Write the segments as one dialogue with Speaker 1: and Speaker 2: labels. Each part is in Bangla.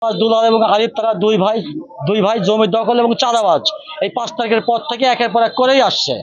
Speaker 1: দুলাল এবং আরিফ তারা দুই ভাই জমি দখল এবং চাঁদাবাজ এই 5 তারিখের পর থেকে একের পর এক করেই আসছে।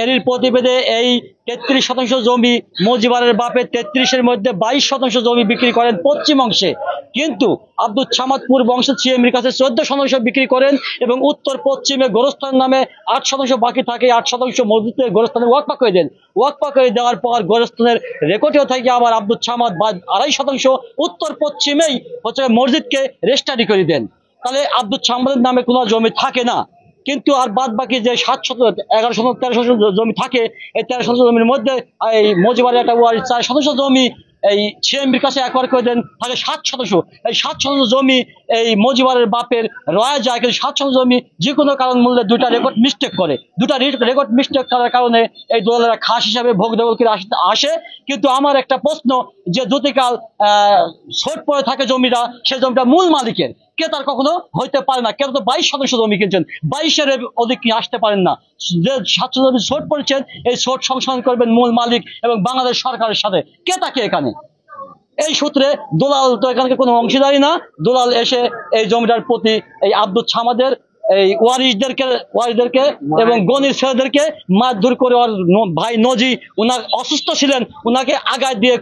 Speaker 1: এরই প্রতিবেদে এই 33% জমি মজিবরের বাপে 33-এর মধ্যে 22% জমি বিক্রি করেন পশ্চিম অংশে, কিন্তু আব্দুল সামাদ পূর্ব অংশে সিএমএর কাছে 14% বিক্রি করেন এবং উত্তর পশ্চিমে গোরস্থান নামে 8% বাকি থাকে। 8% মসজিদে গোরস্থানে ওয়াকফা করে দেন। ওয়াকফা করে দেওয়ার পর গোরস্থানের রেকর্ডেও থাকে আবার আব্দুল সামাদ 2.5% উত্তর পশ্চিমেই হচ্ছে মসজিদকে রেজিস্ট্রি করে দেন। তাহলে আব্দুল সামাদের নামে কোনো জমি থাকে না, কিন্তু আর বাদ বাকি যে 1113% জমি থাকে, এই 13% জমির মধ্যে এই মজিবরের একটা 4% জমি এই সিএমবির কাছে একবার করে দেন, তাহলে 7%। এই 7% জমি এই মজিবরের বাপের রয়া যায়, কিন্তু 7% জমি যে কোনো কারণ মূল্যে দুটা রেকর্ড মিস্টেক করে। দুটা রেকর্ড মিস্টেক করার কারণে এই দোলালেরা খাস হিসাবে ভোগ দেবল করে আসে। কিন্তু আমার একটা প্রশ্ন, যে যুতিকাল ছোট পড়ে থাকে জমিটা, সেই জমিটা মূল মালিকের, কে তার কখনো হইতে পারে না। কেন তো 22% জমি কিনছেন, 22-এর অধিক নিয়ে আসতে পারেন না। যে 700 জমি ছোট পড়েছেন, এই ছোট সংশোধন করবেন মূল মালিক এবং বাংলাদেশ সরকারের সাথে। কে তাকে এখানে এই সূত্রে দুলাল তো এখানে কোনো অংশীদারি না। দুলাল এসে এই জমিটার প্রতি এই আব্দুল সামাদের এই ওয়ারিসদেরকে এবং গনির ছেলেদেরকে মারধর করে, ওর ভাই নজি উনার অসুস্থ ছিলেন, উনাকে আগায় দিয়ে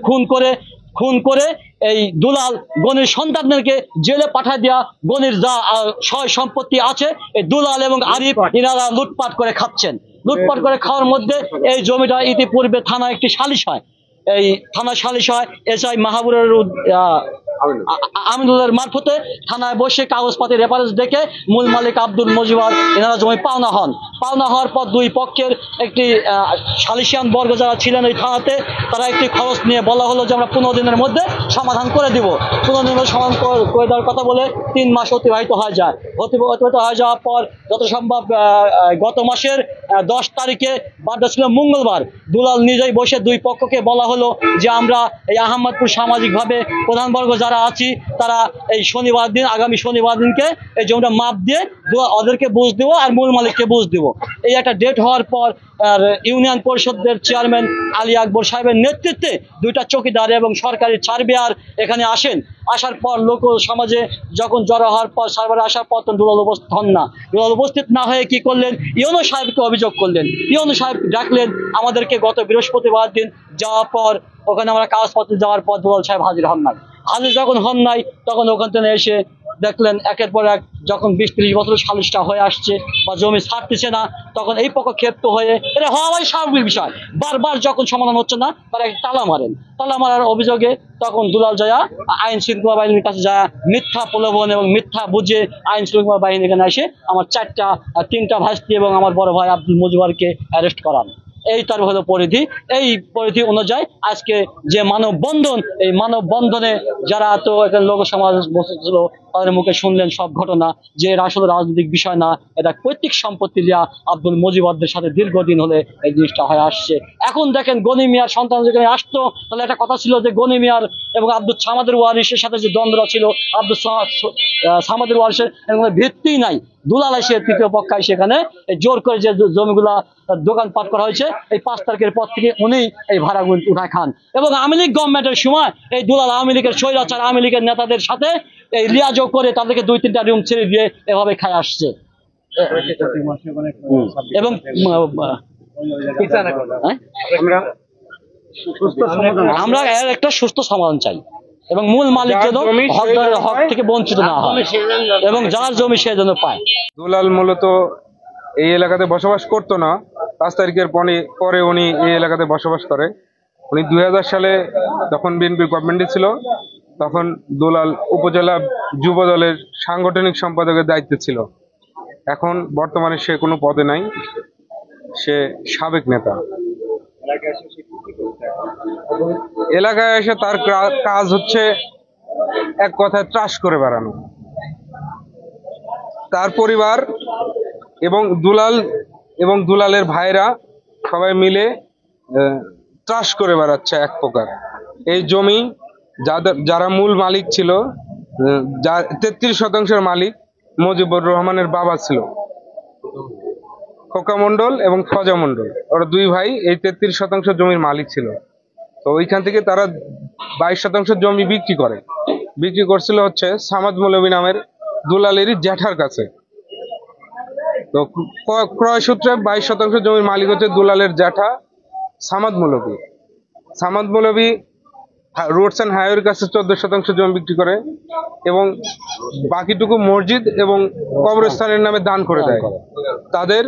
Speaker 1: খুন করে এই দুলাল গনির সন্তানদেরকে জেলে পাঠায় দেওয়া। গনির যা সয় সম্পত্তি আছে এই দুলাল এবং আরিফ ইনারা লুটপাট করে খাচ্ছেন। লুটপাট করে খাওয়ার মধ্যে এই জমিটা ইতিপূর্বে থানা একটি সালিশ হয়, এই থানা সালিশ হয় এসআই মাহবুবের আমিনুলের মারফতে থানায় বসে কাগজপাতি রেফারেন্স দেখে মূল মালিক আব্দুল মজিবর এনারা জমি পাওনা হওয়ার পর দুই পক্ষের একটি সালিশিয়ান বর্গ যারা ছিলেন ওই থানাতে, তারা একটি খরচ নিয়ে বলা হলো যে আমরা 15 দিনের মধ্যে সমাধান করে দিব। 15 দিনের সমাধান করে দেওয়ার কথা বলে 3 মাস অতিবাহিত হয়ে যায়। অতিবাহিত হয়ে যাওয়ার পর যত সম্ভব গত মাসের 10 তারিখে, বারটা ছিল মঙ্গলবার, দুলাল নিজেই বসে দুই পক্ষকে বলা হলো যে আমরা এই আহমদপুর সামাজিকভাবে প্রধানবর্গ যারা আছি তারা এই আগামী শনিবার দিনকে এই জমিটা মাপ দিয়ে ওদেরকে বুঝ দেবো আর মূল মালিককে বুঝ দেবো। এই একটা ডেট হওয়ার পর ইউনিয়ন পরিষদের চেয়ারম্যান আলী আকবর সাহেবের নেতৃত্বে দুইটা চৌকিদার এবং সরকারি সার্ভেয়ার এখানে আসেন। আসার পর লোক সমাজে যখন জড়ো হওয়ার পর সার্ভারে আসার পর দুলাল উপস্থিত হন না। দুলাল উপস্থিত না হয়ে কি করলেন, ইউনো সাহেবকে অভিযোগ করলেন। ইউনো সাহেব ডাকলেন আমাদেরকে গত বৃহস্পতিবার দিন। যাওয়ার পর ওখানে আমরা কাগজপত্র যাওয়ার পর দুলাল সাহেব হাজির যখন হন নাই তখন ওখান থেকে এসে দেখলেন একের পর এক যখন 20-30 বছর সালিশটা হয়ে আসছে বা জমি ছাড়তেছে না, তখন এই পক্ষ ক্ষেপ্ত হয়ে, এটা হওয়াই স্বাভাবিক বিষয়, বারবার যখন সমাধান হচ্ছে না তারা তালা মারার অভিযোগে তখন দুলাল যায়া আইন শৃঙ্খলা বাহিনীর কাছে যায় মিথ্যা প্রলোভন এবং মিথ্যা বুঝে আইন শৃঙ্খলা বাহিনী এখানে এসে আমার 3টা ভাস্তি এবং আমার বড় ভাই আব্দুল মজিবরকে অ্যারেস্ট করান। এই তার হলো পরিধি। এই পরিধি অনুযায়ী আজকে যে মানববন্ধন, এই মানববন্ধনে যারা তো এখানে লোক সমাজ বসেছিল তাদের মুখে শুনলেন সব ঘটনা, যে এর আসলে রাজনৈতিক বিষয় না, এটা পৈতৃক সম্পত্তি লিয়া আব্দুল মজিবরদের সাথে দীর্ঘদিন হলে এই জিনিসটা হয়ে আসছে। এখন দেখেন গনি মিয়ার সন্তান যেখানে আসতো, তাহলে একটা কথা ছিল যে গনি মিয়ার এবং আব্দুল সামাদের ওয়ারিসের সাথে যে দ্বন্দ্ব ছিল, আব্দুল সামাদের ওয়ারিসের ভিত্তি নাই। দুলাল এসে তৃতীয় পক্ষ সেখানে জোর করে যে জমিগুলা দোকানপাট করা হয়েছে, এই 5 তারিখের পর থেকে উনি এই ভাড়াগুলো উঠায় খান। এবং আওয়ামী লীগ গভর্নমেন্টের সময় এই দুলাল আওয়ামী লীগের স্বৈরাচার আওয়ামী লীগের নেতাদের সাথে এই লিয়াজোগ করে তাদেরকে 2-3টা রুম ছেড়ে দিয়ে এভাবে খায় আসছে। এবং আমরা এর একটা সুস্থ সমাধান চাই এবং মূল মালিক যেন হক থেকে বঞ্চিত না হয় এবং যার জমি সে যেন পায়।
Speaker 2: দুলাল মূলত এই এলাকাতে বসবাস করতো না। 5 তারিখের পরে উনি এই এলাকাতে বসবাস করে। উনি 2000 সালে যখন বিএনপি গভর্নমেন্টে ছিল তখন দুলাল উপজেলা যুব দলের সাংগঠনিক সম্পাদকের দায়িত্বে ছিল। এখন বর্তমানে সে কোনো পদে নাই, সে সাবেক নেতা। এলাকায় এসে তার কাজ হচ্ছে এক কথায় ত্রাস করে বেড়ানো। তার পরিবার এবং দুলালের ভাইরা সবাই মিলে ত্রাস করে বেড়াচ্ছে এক প্রকার। এই জমি যারা মূল মালিক ছিল, 33% মালিক মুজিবুর রহমানের বাবা ছিল খোকা মন্ডল এবং ফজা মন্ডল, ওরা দুই ভাই এই 33% জমির মালিক ছিল। তো ওইখান থেকে তারা 22% জমি বিক্রি করে। বিক্রি করছিল হচ্ছে সামাদ মৌলভী নামের দুলালেরই জ্যাঠার কাছে। তো ক্রয় সূত্রে 22% জমির মালিক হচ্ছে দুলালের জ্যাঠা সামাদ মৌলভী। সামাদ মৌলভী রোডস অ্যান্ড হাইওয়ের কাছে 14% জমি বিক্রি করে এবং বাকিটুকু মসজিদ এবং কবরস্থানের নামে দান করে দেয়। তাদের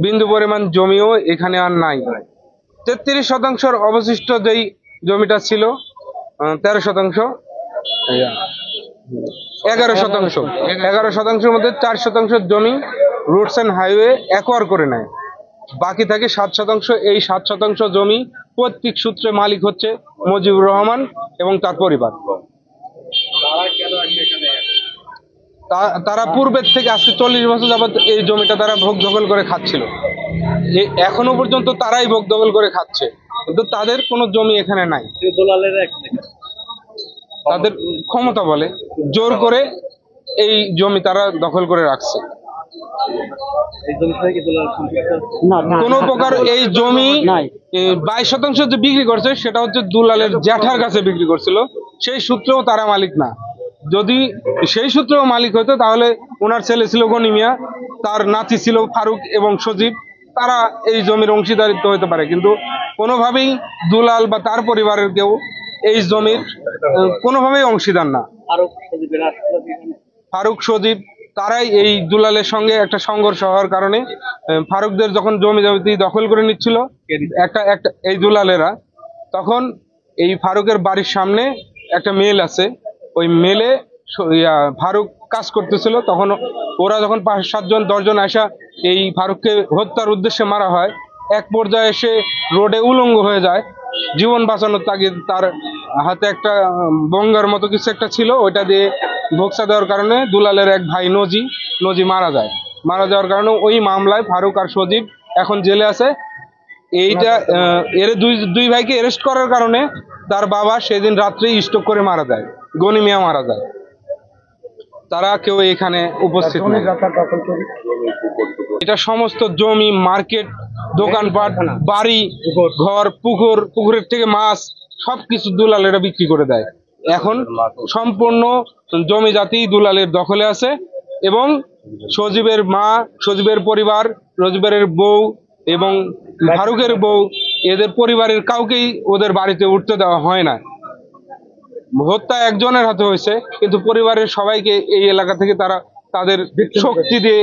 Speaker 2: বিন্দু পরিমাণ জমিও এখানে আর নাই। 33% অবশিষ্ট যেই জমিটা ছিল 13%, 11%, মধ্যে 4% জমি রোডস অ্যান্ড হাইওয়ে অ্যাকোয়ার করে নেয়। বাকি থাকে 7%। এই 7% জমি পৈতৃক সূত্রে মালিক হচ্ছে মুজিবুর রহমান এবং তার পরিবার। তারা পূর্বের থেকে আজকে 40 বছর যাবত এই জমিটা তারা ভোগ দখল করে খাচ্ছিল। এখনো পর্যন্ত তারাই ভোগ দখল করে খাচ্ছে, কিন্তু তাদের কোনো জমি এখানে নাই। তাদের ক্ষমতা বলে জোর করে এই জমি তারা দখল করে রাখছে। কোনো প্রকার এই জমি 22% যে বিক্রি করছে সেটা হচ্ছে দুলালের জ্যাঠার কাছে বিক্রি করছিল, সেই সূত্রেও তারা মালিক না। যদি সেই সূত্রেও মালিক হতো তাহলে ওনার ছেলে ছিল গনি মিয়া, তার নাতি ছিল ফারুক এবং সজীব, তারা এই জমির অংশীদারিত্ব হতে পারে। কিন্তু কোনোভাবেই দুলাল বা তার পরিবারের কেউ এই জমির কোনোভাবেই অংশীদার না। ফারুক সজীব তারাই এই দুলালের সঙ্গে একটা সংঘর্ষ হওয়ার কারণে ফারুকদের যখন জমি দখল করে নিচ্ছিল একটা এই দুলালেরা, তখন এই ফারুকের বাড়ির সামনে একটা মেল আছে, ওই মেলে ফারুক কাজ করতেছিল। তখন ওরা যখন 5-7 জন 10 জন আসা এই ফারুককে হত্যার উদ্দেশ্যে মারা হয়। এক পর্যায়ে এসে রোডে উলঙ্গ হয়ে যায়। জীবন বাঁচানোর তাগিদ তার হাতে একটা বঙ্গার মতো কিছু একটা ছিল, ওইটা দিয়ে ভোক্সা দেওয়ার কারণে দুলালের এক ভাই নজি মারা যায়। মারা যাওয়ার কারণে ওই মামলায় ফারুক আর সজীব এখন জেলে আছে। এইটা এর দুই ভাইকে অ্যারেস্ট করার কারণে তার বাবা সেদিন রাত্রে স্ট্রোক করে মারা যায়, গনি মিয়া মারা যায়। তারা কেউ এখানে উপস্থিত নেই। এটা সমস্ত জমি, মার্কেট, দোকানপাট, বাড়ি ঘর, পুকুরের থেকে মাছ সবকিছু দুলালেরা বিক্রি করে দেয়। এখন সম্পূর্ণ জমি জাতি দুলালের দখলে আছে এবং সজীবের মা, সজীবের পরিবার, রজবেরের বউ এবং ফারুকের বউ, এদের পরিবারের কাউকেই ওদের বাড়িতে উঠতে দেওয়া হয় না। হত্যা একজনের হাতে হয়েছে, কিন্তু পরিবারের সবাইকে এই এলাকা থেকে তারা তাদের শক্তি দিয়ে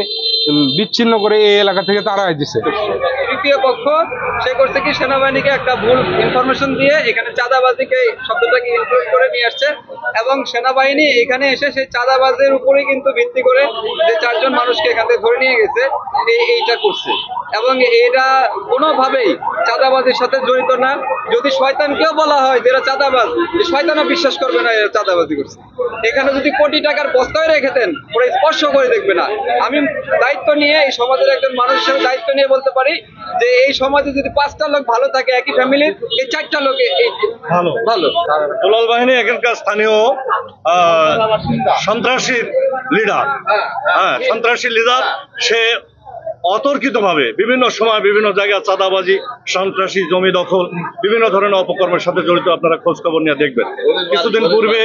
Speaker 2: বিচ্ছিন্ন করে এই এলাকা থেকে তাড়াই দিছে।
Speaker 3: তৃতীয় পক্ষ সে করছে কি, সেনাবাহিনীকে একটা ভুল ইনফরমেশন দিয়ে এখানে চাঁদাবাজিকে শব্দটাকে ইনক্লুড করে নিয়ে আসছে এবং সেনাবাহিনী এখানে এসে সেই চাঁদাবাজের উপরেই কিন্তু ভিত্তি করে যে 4 জন মানুষকে এখান থেকে ধরে নিয়ে গেছে এইটা করছে। এবং এটা কোনোভাবেই চাঁদাবাজির সাথে জড়িত না। যদি শয়তানকেও বলা হয় যে এরা চাঁদাবাজ, শয়তানও বিশ্বাস করবে না এরা চাঁদাবাজি করছে। এখানে যদি কোটি টাকার বস্তায় রেখে দেন, ওরা স্পর্শ করে দেখবে না। আমি দায়িত্ব নিয়ে, এই সমাজের একজন মানুষ হিসেবে দায়িত্ব নিয়ে বলতে পারি যে এই সমাজে যদি 5টা লোক ভালো থাকে একই ফ্যামিলির, এই 4টা লোক ভালো।
Speaker 4: দুলাল বাহিনী এখানকার স্থানীয় সন্ত্রাসীর লিডার। সন্ত্রাসী লিডার। সে অতর্কিতভাবে বিভিন্ন সময় বিভিন্ন জায়গায় চাঁদাবাজি, সন্ত্রাসী, জমি দখল, বিভিন্ন ধরনের অপকর্মের সাথে জড়িত। আপনারা খোঁজ খবর নিয়ে দেখবেন। কিছুদিন পূর্বে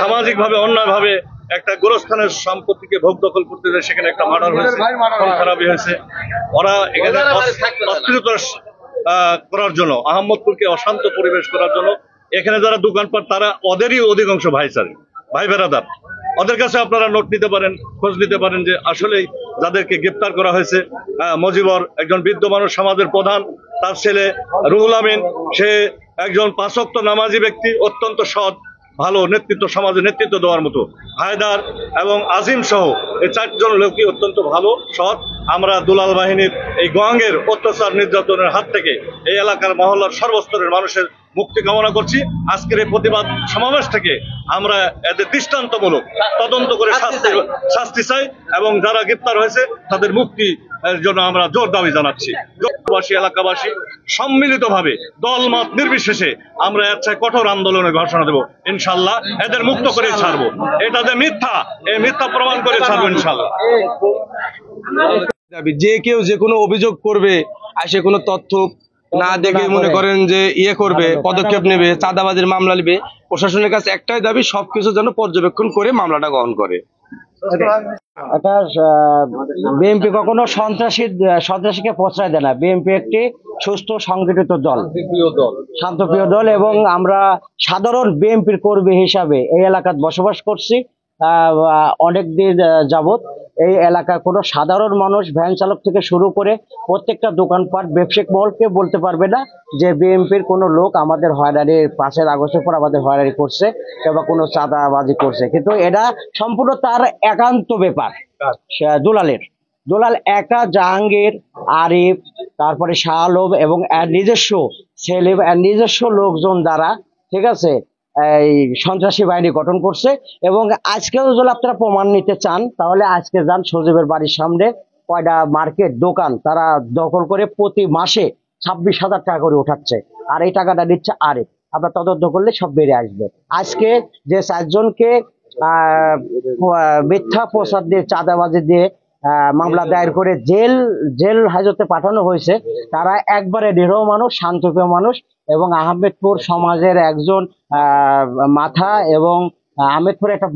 Speaker 4: সামাজিকভাবে অন্যায়ভাবে একটা গোরস্থানের সম্পত্তিকে ভোগ দখল করতে যায়, সেখানে একটা মার্ডার হয়েছে, খুন খারাপি হয়েছে। ওরা এখানে অস্থিরতা করার জন্য, আহমদপুরকে অশান্ত পরিবেশ করার জন্য এখানে যারা দোকানপাট, তারা ওদেরই অধিকাংশ ভাই বেরাদার। ওদের কাছে আপনারা নোট নিতে পারেন, খোঁজ নিতে পারেন যে আসলে যাদেরকে গ্রেপ্তার করা হয়েছে, মজিবর একজন বৃদ্ধ মানুষ, সমাজের প্রধান, তার ছেলে রুহুল আমিন, সে একজন 5 ওয়াক্ত নামাজি ব্যক্তি, অত্যন্ত সৎ, ভালো নেতৃত্ব, সমাজে নেতৃত্ব দেওয়ার মতো। হায়দার এবং আজিম সহ এই 4 জন লোকই অত্যন্ত ভালো, সৎ। আমরা দুলাল বাহিনীর এই গঙ্গের অত্যাচার নির্যাতনের হাত থেকে এই এলাকার মহল্লার সর্বস্তরের মানুষের মুক্তি কামনা করছি। আজকের এই প্রতিবাদ সমাবেশ থেকে আমরা এদের দৃষ্টান্তমূলক তদন্ত করে শাস্তি চাই এবং যারা গ্রেপ্তার হয়েছে তাদের মুক্তি জন্য আমরা জোর দাবি জানাচ্ছি। এলাকাবাসী সম্মিলিতভাবে দলমত নির্বিশেষে আমরা এর চেয়ে কঠোর আন্দোলনের ঘোষণা দেব ইনশাল্লাহ। এদের মুক্ত করে ছাড়বো। এটা যে মিথ্যা, এই মিথ্যা প্রমাণ করে ছাড়বো ইনশাল্লাহ।
Speaker 2: যে কেউ যে কোনো অভিযোগ করবে, আসে কোনো তথ্য
Speaker 5: না দেখে মনে করেন যে ইয়ে করবে, পদক্ষেপ নেবে, চাঁদাবাজির মামলা নেবে। প্রশাসনের কাছে একটাই দাবি, সবকিছু যেন পর্যবেক্ষণ করে মামলাটা গ্রহণ করে।
Speaker 6: এটা বিএনপি কখনো সন্ত্রাসীকে প্রশ্রয় দেয় না। বিএনপি একটি সুস্থ সংগঠিত দল, শান্তপ্রিয় দল, এবং আমরা সাধারণ বিএনপির কর্মী হিসাবে এই এলাকায় বসবাস করছি অনেক দিন যাবত। এই এলাকার কোনো সাধারণ মানুষ, ভ্যান চালক থেকে শুরু করে প্রত্যেকটা দোকানপাট, ব্যবসায়িক মহলকে বলতে পারবে না যে বিএনপির কোনো লোক আমাদের হয়রানির 5 আগস্টের পর আমাদের হয়রানি করছে বা কোনো চাঁদাবাজি করছে। কিন্তু এটা সম্পূর্ণ তার একান্ত ব্যাপার, দুলাল একা, জাহাঙ্গীর, আরিফ, তারপরে শাহ আলম এবং এর নিজস্ব ছেলে, নিজস্ব লোকজন দ্বারা, ঠিক আছে, এই সন্ত্রাসী বাহিনী গঠন করছে। এবং আজকেও যদি আপনারা প্রমাণ নিতে চান তাহলে আজকে যান সজীবের বাড়ির সামনে কয়টা মার্কেট দোকান তারা দখল করে প্রতি মাসে 26,000 টাকা করে উঠাচ্ছে, আর এই টাকাটা দিচ্ছে আরিফ। আপনার তদন্ত করলে সব বেরিয়ে আসবে। আজকে যে 4 জনকে মিথ্যা প্রচার দিয়ে, চাঁদাবাজি দিয়ে মামলা দায়ের করে জেল হাজতে পাঠানো হয়েছে, তারা একবারে নিরীহ মানুষ, শান্তপ্রিয় মানুষ এবং আহমেদপুর সমাজের একজন মাথা, এবং আহমেদপুর একটা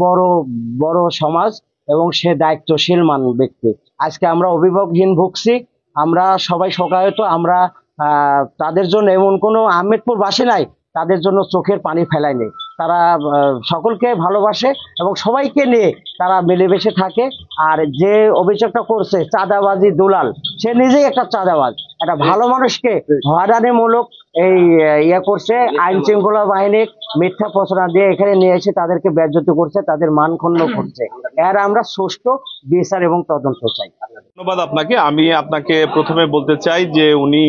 Speaker 6: বড় সমাজ এবং সে দায়িত্বশীল ব্যক্তি। আজকে আমরা অভিভাবকহীন ভুগছি, আমরা সবাই শোকাহত। আমরা তাদের জন্য এমন কোনো আহমেদপুর বাসী নাই তাদের জন্য চোখের পানি ফেলায়নি। তারা সকলকে ভালোবাসে এবং সবাইকে নিয়ে তারা মিলেমিশে থাকে। আর যে অভিযোগটা করছে চাঁদাবাজি দুলাল, সে নিজেই একটা চাঁদাবাজ, একটা ভালো মানুষকে হয়রানিমূলক এই করছে। আইন শৃঙ্খলা বাহিনী মিথ্যা প্রচারণা দিয়ে এখানে নিয়ে এসে তাদেরকে বেজ্জত করছে, তাদের মান ক্ষুণ্ণ করছে। এর আমরা সুষ্ঠু বিচার এবং তদন্ত চাই।
Speaker 7: ধন্যবাদ আপনাকে। আমি আপনাকে প্রথমে বলতে চাই যে উনি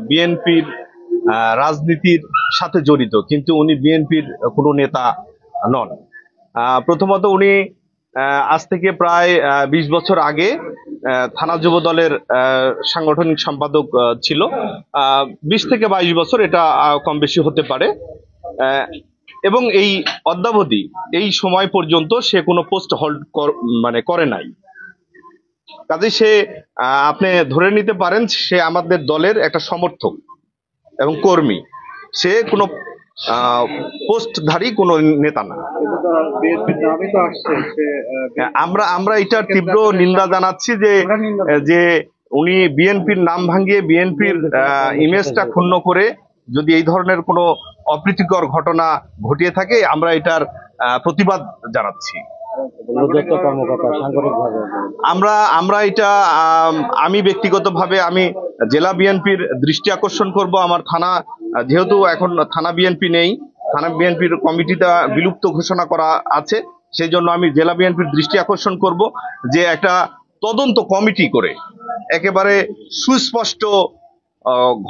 Speaker 7: বিএনপির রাজনীতির সাথে জড়িত, কিন্তু উনি বিএনপির কোনো নেতা নন। প্রথমত উনি আজ থেকে প্রায় 20 বছর আগে থানা যুব দলের সাংগঠনিক সম্পাদক ছিল। 20 থেকে 22 বছর, এটা কম বেশি হতে পারে। এবং এই অদ্যাবধি এই সময় পর্যন্ত সে কোনো পোস্ট হোল্ড করে নাই। কাজে সে আপনি ধরে নিতে পারেন সে আমাদের দলের একটা সমর্থক এবং কর্মী, সে কোনো পোস্টধারী কোনো নেতা না। আমরা এটার তীব্র নিন্দা জানাচ্ছি যে উনি বিএনপির নাম ভাঙিয়ে বিএনপির ইমেজটা ক্ষুণ্ণ করে যদি এই ধরনের কোনো অপ্রীতিকর ঘটনা ঘটিয়ে থাকে, আমরা এটার প্রতিবাদ জানাচ্ছি। আমরা এটা আমি ব্যক্তিগতভাবে আমি জেলা বিএনপির দৃষ্টি আকর্ষণ করব। আমার থানা, যেহেতু এখন থানা বিএনপি নেই, থানা বিএনপির কমিটিটা বিলুপ্ত ঘোষণা করা আছে, সেই জন্য আমি জেলা বিএনপির দৃষ্টি আকর্ষণ করব যে একটা তদন্ত কমিটি করে একেবারে সুস্পষ্ট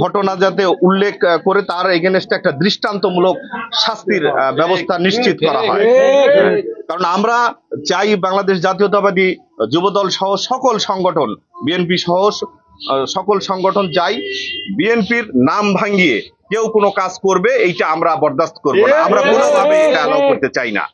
Speaker 7: ঘটনা যাতে উল্লেখ করে তার এগেনস্টে একটা দৃষ্টান্তমূলক শাস্তির ব্যবস্থা নিশ্চিত করা হয়। কারণ আমরা চাই বাংলাদেশ জাতীয়তাবাদী যুবদল সহ সকল সংগঠন, বিএনপি সহ সকল সংগঠন চাই বিএনপির নাম ভাঙিয়ে কেউ কোনো কাজ করবে এইটা আমরা বরদাস্ত করব না, আমরা কোনোভাবে এটা অ্যালাউ করতে চাই না।